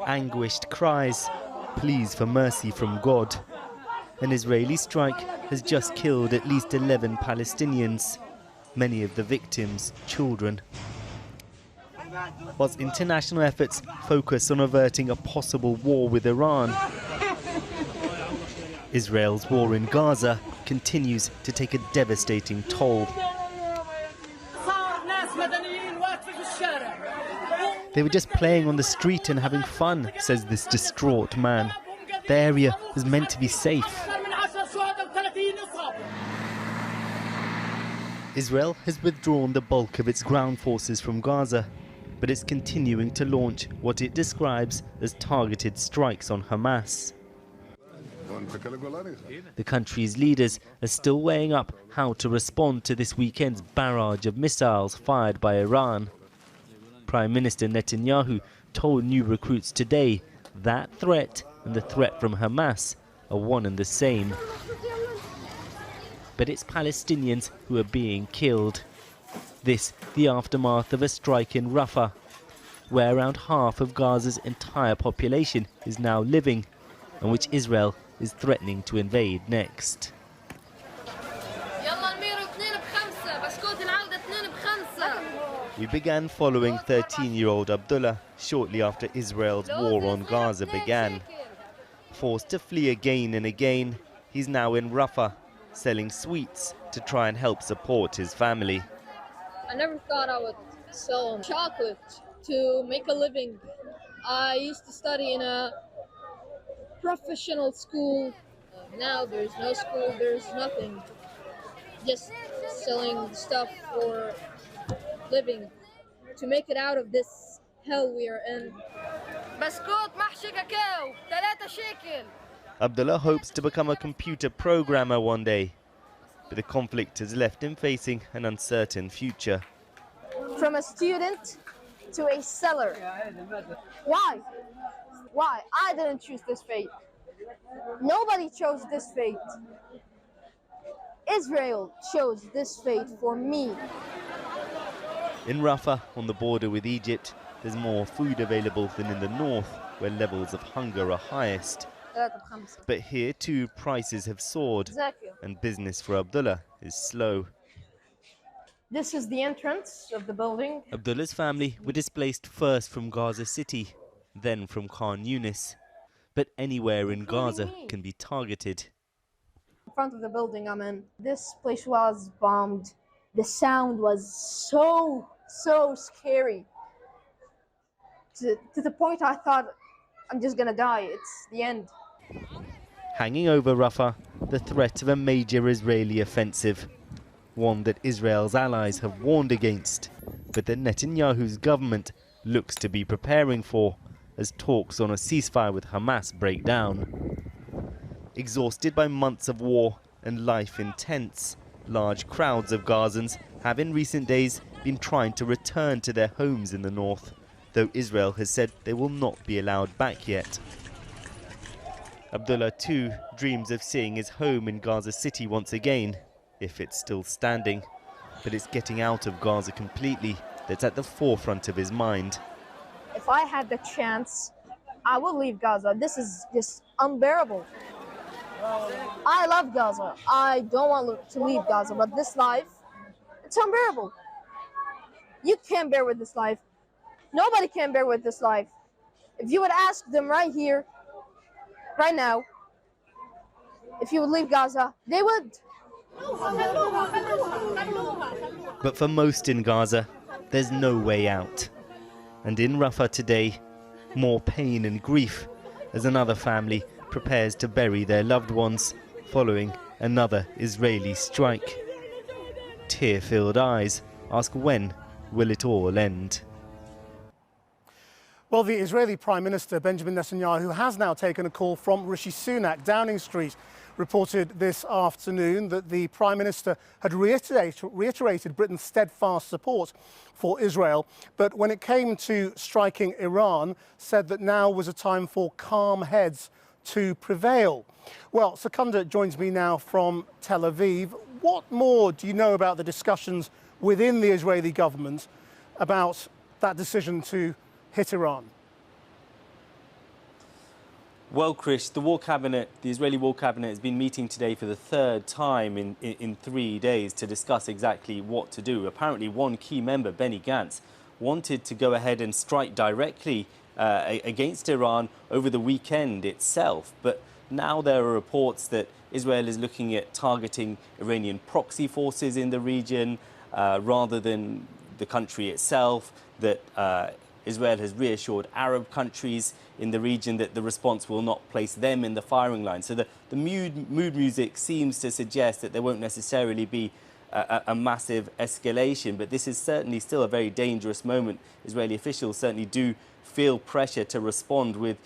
anguished cries, pleas for mercy from God. An Israeli strike has just killed at least 11 Palestinians, many of the victims children. Whilst international efforts focus on averting a possible war with Iran, Israel's war in Gaza continues to take a devastating toll. They were just playing on the street and having fun, says this distraught man. The area was meant to be safe. Israel has withdrawn the bulk of its ground forces from Gaza, but it's continuing to launch what it describes as targeted strikes on Hamas. The country's leaders are still weighing up how to respond to this weekend's barrage of missiles fired by Iran. Prime Minister Netanyahu told new recruits today that threat and the threat from Hamas are one and the same. But it's Palestinians who are being killed. This, the aftermath of a strike in Rafah, where around half of Gaza's entire population is now living, and which Israel is threatening to invade next. We began following 13-year-old Abdullah shortly after Israel's war on Gaza began. Forced to flee again and again, he's now in Rafah, selling sweets to try and help support his family. I never thought I would sell chocolate to make a living. I used to study in a professional school. Now there's no school, there's nothing. Just selling stuff for living to make it out of this hell we are in. Abdullah hopes to become a computer programmer one day, but the conflict has left him facing an uncertain future. From a student to a seller. Why? Why? I didn't choose this fate. Nobody chose this fate. Israel chose this fate for me. In Rafah, on the border with Egypt, there's more food available than in the north, where levels of hunger are highest. But here too, prices have soared, and business for Abdullah is slow. This is the entrance of the building. Abdullah's family were displaced first from Gaza City, then from Khan Yunis. But anywhere in Gaza can be targeted. In front of the building I'm in, this place was bombed. The sound was so scary. To the point I thought, I'm just gonna die. It's the end. Hanging over Rafah, the threat of a major Israeli offensive. One that Israel's allies have warned against, but that Netanyahu's government looks to be preparing for as talks on a ceasefire with Hamas break down. Exhausted by months of war and life in tents, large crowds of Gazans have in recent days been trying to return to their homes in the north, though Israel has said they will not be allowed back yet. Abdullah too dreams of seeing his home in Gaza City once again, if it's still standing, but it's getting out of Gaza completely that's at the forefront of his mind. If I had the chance, I would leave Gaza. This is just unbearable. I love Gaza. I don't want to leave Gaza, but this life, it's unbearable. You can't bear with this life. Nobody can bear with this life. If you would ask them right here, right now, if you would leave Gaza, they would. But for most in Gaza, there's no way out. And in Rafah today, more pain and grief as another family prepares to bury their loved ones following another Israeli strike. Tear-filled eyes ask, when will it all end? Well, the Israeli Prime Minister Benjamin Netanyahu has now taken a call from Rishi Sunak. Downing Street reported this afternoon that the Prime Minister had reiterated Britain's steadfast support for Israel, but when it came to striking Iran, said that now was a time for calm heads to prevail. Well, Secunda joins me now from Tel Aviv. What more do you know about the discussions within the Israeli government about that decision to hit Iran? Well, Chris, the Israeli War Cabinet has been meeting today for the third time in 3 days to discuss exactly what to do. Apparently, one key member, Benny Gantz, wanted to go ahead and strike directly against Iran over the weekend itself. But now there are reports that Israel is looking at targeting Iranian proxy forces in the region rather than the country itself, that Israel has reassured Arab countries in the region that the response will not place them in the firing line. So the mood music seems to suggest that there won't necessarily be a massive escalation, but this is certainly still a very dangerous moment. Israeli officials certainly do feel pressure to respond with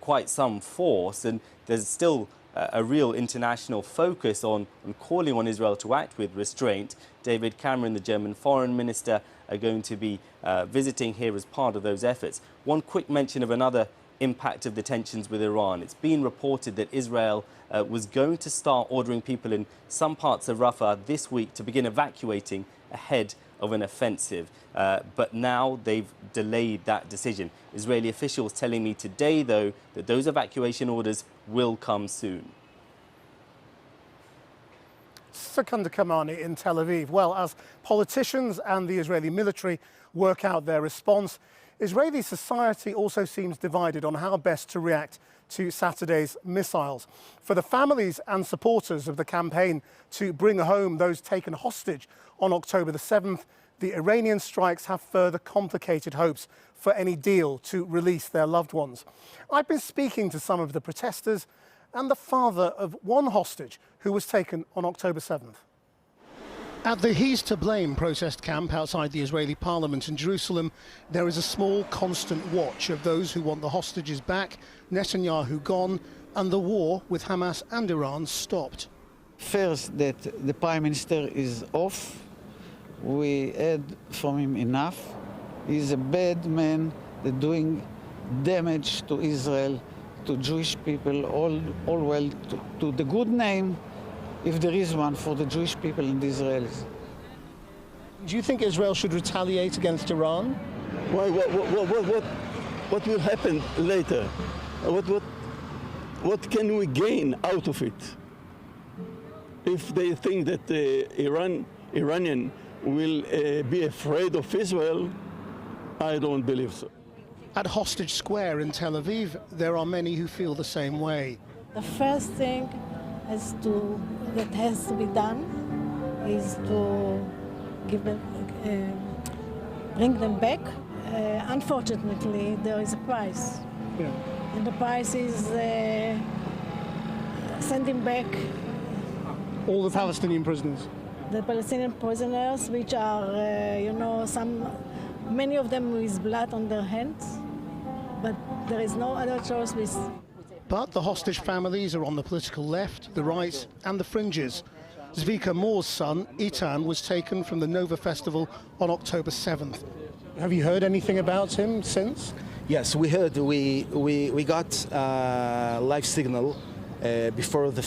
quite some force, and there's still a real international focus on calling on Israel to act with restraint. David Cameron, the German foreign minister, are going to be visiting here as part of those efforts. One quick mention of another impact of the tensions with Iran. It's been reported that Israel was going to start ordering people in some parts of Rafah this week to begin evacuating ahead of an offensive. But now they've delayed that decision. Israeli officials telling me today, though, that those evacuation orders will come soon. Seconder Kamani in Tel Aviv. Well, as politicians and the Israeli military work out their response, Israeli society also seems divided on how best to react to Saturday's missiles. For the families and supporters of the campaign to bring home those taken hostage on October the 7th, the Iranian strikes have further complicated hopes for any deal to release their loved ones. I've been speaking to some of the protesters and the father of one hostage who was taken on October 7th. At the He's to Blame protest camp outside the Israeli parliament in Jerusalem, there is a small constant watch of those who want the hostages back, Netanyahu gone, and the war with Hamas and Iran stopped. First, that the Prime Minister is off. We heard from him enough. He's a bad man that's doing damage to Israel, to Jewish people, all well, to the good name, if there is one, for the Jewish people and the Israelis. Do you think Israel should retaliate against Iran? Why, what will happen later? What can we gain out of it? If they think that Iranian will be afraid of Israel, I don't believe so. At Hostage Square in Tel Aviv, there are many who feel the same way. The first thing that has to be done is to give them, bring them back. Unfortunately, there is a price. Yeah. And the price is sending back All the Palestinian prisoners? the Palestinian prisoners, which are, many of them with blood on their hands, but there is no other choice. But the hostage families are on the political left, the right and the fringes. Zvika Moore's son, Itan, was taken from the Nova Festival on October 7th. Have you heard anything about him since? Yes, we heard. We got live signal before the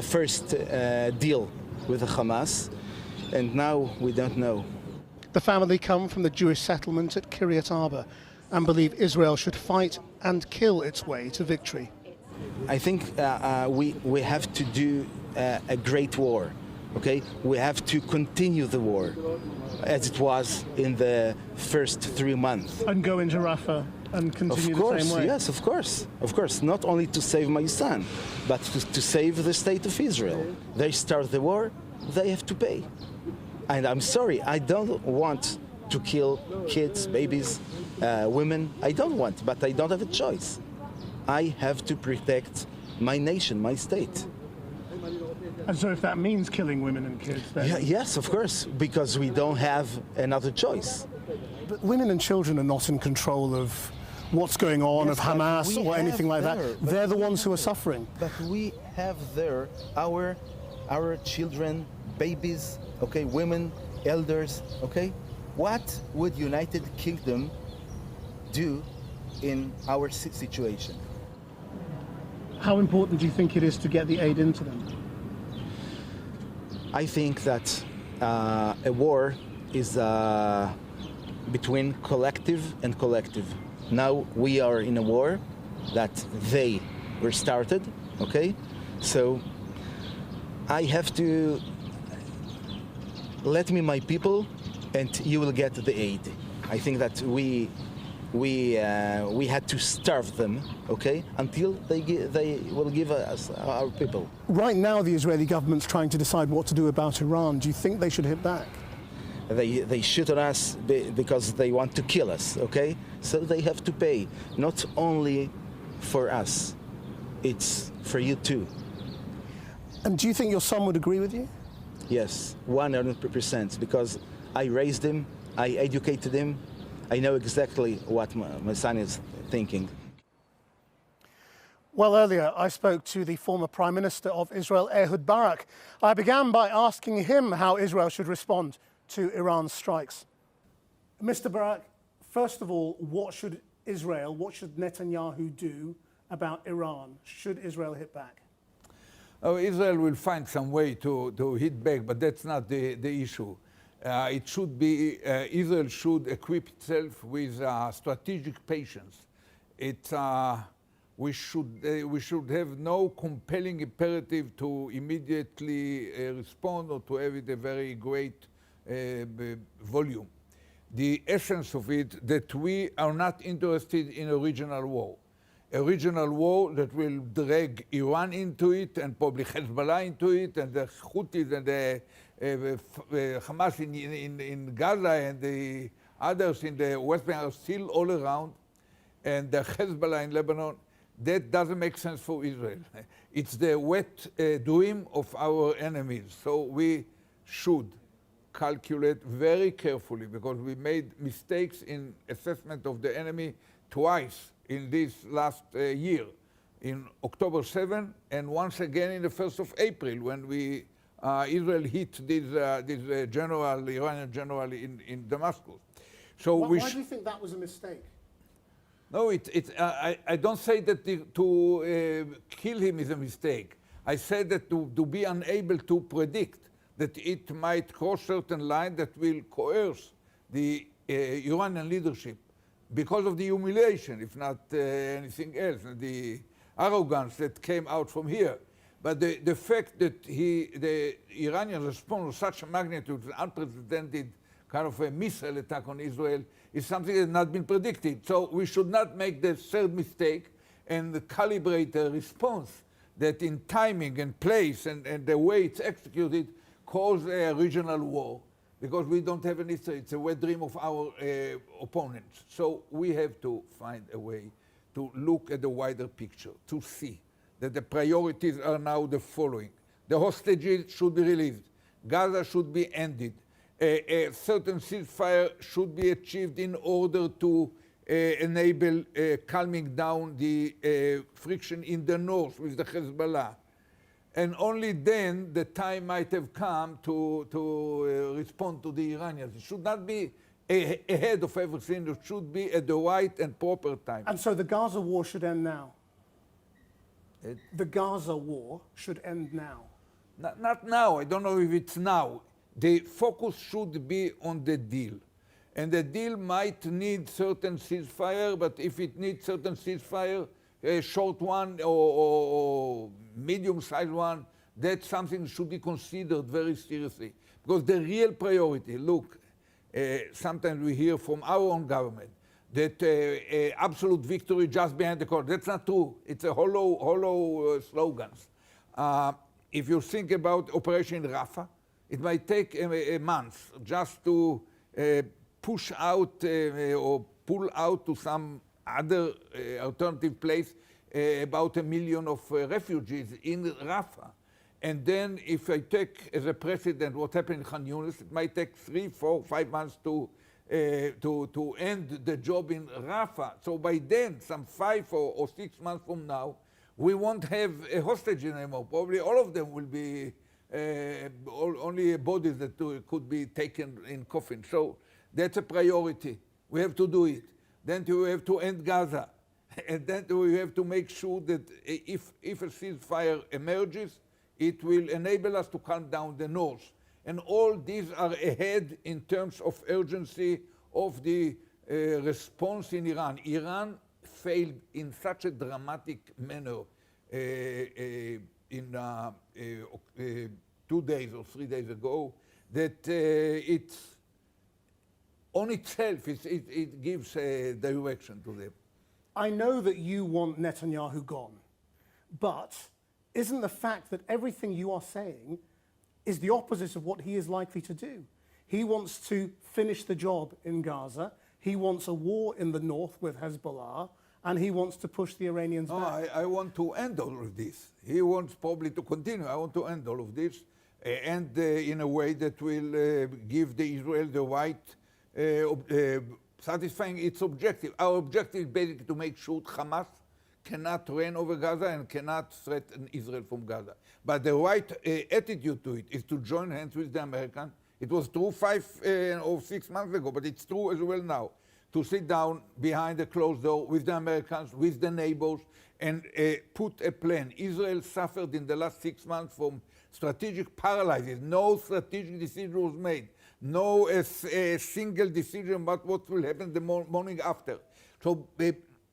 first deal with the Hamas, and now we don't know. The family come from the Jewish settlement at Kiryat Arba and believe Israel should fight and kill its way to victory. I think we have to do a great war, okay? We have to continue the war as it was in the first 3 months. And go into Rafah and continue the same way? Yes, of course. Of course, not only to save my son, but to save the state of Israel. They start the war, they have to pay. And I'm sorry, I don't want to kill kids, babies, women. I don't want, but I don't have a choice. I have to protect my nation, my state. And so if that means killing women and kids, then... Yeah, yes, of course, because we don't have another choice. But women and children are not in control of what's going on, Yes, of Hamas but or anything like there, that. but They're the ones who are suffering. But we have there our children, babies, okay, women, elders, okay? What would United Kingdom do in our situation? How important do you think it is to get the aid into them? I think that a war is between collective and collective. Now we are in a war, that they restarted, okay? So I have to let me my people, and you will get the aid. I think that we had to starve them, okay, until they will give us our people. Right now, the Israeli government's trying to decide what to do about Iran. Do you think they should hit back? They shoot at us because they want to kill us, okay? So they have to pay, not only for us, it's for you too. And do you think your son would agree with you? Yes, 100%, because I raised him, I educated him, I know exactly what my son is thinking. Well, earlier I spoke to the former Prime Minister of Israel, Ehud Barak. I began by asking him how Israel should respond to Iran's strikes. Mr. Barak, first of all, what should Netanyahu do about Iran? Should Israel hit back? Oh, Israel will find some way to hit back, but that's not the issue. It should be, Israel should equip itself with strategic patience. We should have no compelling imperative to immediately respond or to have it a very great volume. The essence of it that we are not interested in a regional war that will drag Iran into it and probably Hezbollah into it, and the Houthis and the Hamas in Gaza and the others in the West Bank are still all around, and the Hezbollah in Lebanon. That doesn't make sense for Israel. It's the wet dream of our enemies. So we should calculate very carefully, because we made mistakes in assessment of the enemy twice in this last year, in October 7 and once again in the 1st of April, when Israel hit this Iranian general in Damascus. So why do you think that was a mistake? No, I don't say that to kill him is a mistake. I said that to be unable to predict that it might cross certain lines that will coerce the Iranian leadership because of the humiliation, if not anything else, the arrogance that came out from here. But the fact that the Iranian response was such a magnitude, unprecedented kind of a missile attack on Israel, is something that has not been predicted. So we should not make the third mistake and calibrate a response that in timing and place and the way it's executed cause a regional war, because we don't have an history. It's a wet dream of our opponents. So we have to find a way to look at the wider picture, to see that the priorities are now the following. The hostages should be released. Gaza should be ended. A certain ceasefire should be achieved in order to enable calming down the friction in the north with the Hezbollah. And only then the time might have come to respond to the Iranians. It should not be ahead of everything. It should be at the right and proper time. And so the Gaza war should end now? The Gaza war should end now? Not now. I don't know if it's now. The focus should be on the deal. And the deal might need certain ceasefire, but if it needs certain ceasefire, a short one or medium-sized one, that's something that should be considered very seriously. Because the real priority, look, sometimes we hear from our own government that absolute victory just behind the corner. That's not true. It's a hollow slogans. If you think about Operation Rafah, it might take a month just to push out or pull out to some other alternative place about 1 million of refugees in Rafah. And then if I take as a precedent what happened in Khan Yunis, it might take 3, 4, 5 months to end the job in Rafah. So by then, some 5 or 6 months from now, we won't have a hostage anymore. Probably all of them will be only bodies that could be taken in coffins. So that's a priority. We have to do it. Then we have to end Gaza. And then we have to make sure that if a ceasefire emerges, it will enable us to calm down the north. And all these are ahead in terms of urgency of the response in Iran. Iran failed in such a dramatic manner in 2 days or 3 days ago that it's on itself, it gives a direction to them. I know that you want Netanyahu gone, but isn't the fact that everything you are saying is the opposite of what he is likely to do? He wants to finish the job in Gaza, he wants a war in the north with Hezbollah, and he wants to push the Iranians back. I want to end all of this. He wants probably to continue. I want to end all of this, and in a way that will give Israel the right, satisfying its objective. Our objective is basically to make sure Hamas cannot reign over Gaza and cannot threaten Israel from Gaza. But the right attitude to it is to join hands with the Americans. It was true 5 or 6 months ago, but it's true as well now. To sit down behind a closed door with the Americans, with the neighbors, and put a plan. Israel suffered in the last 6 months from strategic paralysis. No strategic decision was made. No a single decision about what will happen the morning after. So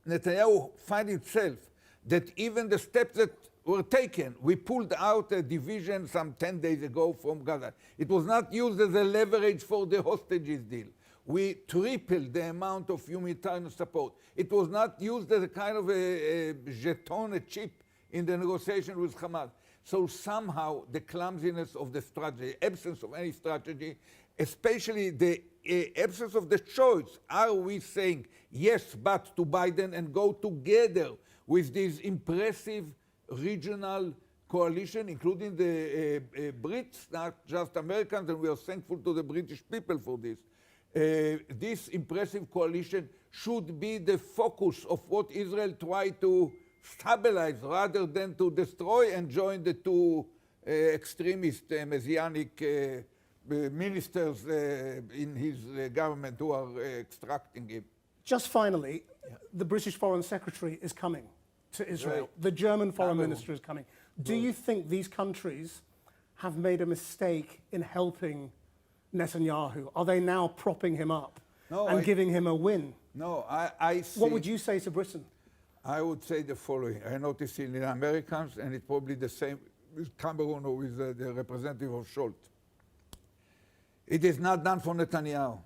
Netanyahu finds itself that even the steps that were taken, we pulled out a division some 10 days ago from Gaza. It was not used as a leverage for the hostages deal. We tripled the amount of humanitarian support. It was not used as a kind of a jeton, a chip in the negotiation with Hamas. So somehow the clumsiness of the strategy, absence of any strategy, especially the absence of the choice. Are we saying yes, but to Biden and go together with this impressive regional coalition, including the Brits, not just Americans, and we are thankful to the British people for this. This impressive coalition should be the focus of what Israel tried to stabilize rather than to destroy and join the two extremist messianic ministers in his government who are extracting him. Just finally, the British Foreign Secretary is coming to Israel. Right. The German Foreign Minister is coming. Do you think these countries have made a mistake in helping Netanyahu? Are they now propping him up and giving him a win? No, I see. What would you say to Britain? I would say the following. I noticed in the Americans, and it's probably the same with Cameroon or with the representative of Scholz. It is not done for Netanyahu.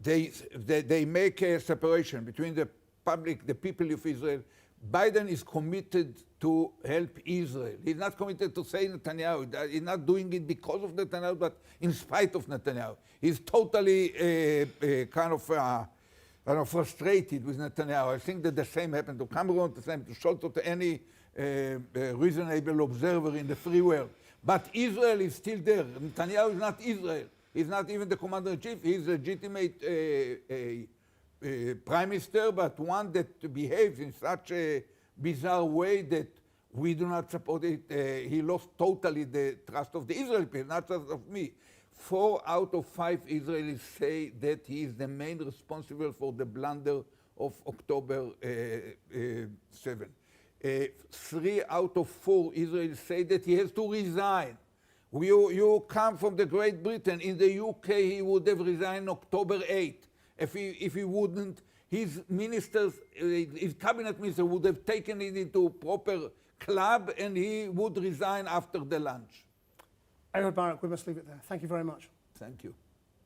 They make a separation between the public, the people of Israel. Biden is committed to help Israel. He's not committed to say Netanyahu. He's not doing it because of Netanyahu, but in spite of Netanyahu. He's totally kind of frustrated with Netanyahu. I think that the same happened to Cameroon, the same to Scholz, to any reasonable observer in the free world. But Israel is still there. Netanyahu is not Israel. He's not even the commander-in-chief. He's a legitimate prime minister, but one that behaves in such a bizarre way that we do not support it. He lost totally the trust of the Israeli people, not just of me. 4 out of 5 Israelis say that he is the main responsible for the blunder of October 7. 3 out of 4 Israelis say that he has to resign. You come from the Great Britain. In the UK, he would have resigned October 8. If he wouldn't, his ministers, his cabinet minister would have taken it into proper club, and he would resign after the lunch. Ehud Barak, we must leave it there. Thank you very much. Thank you.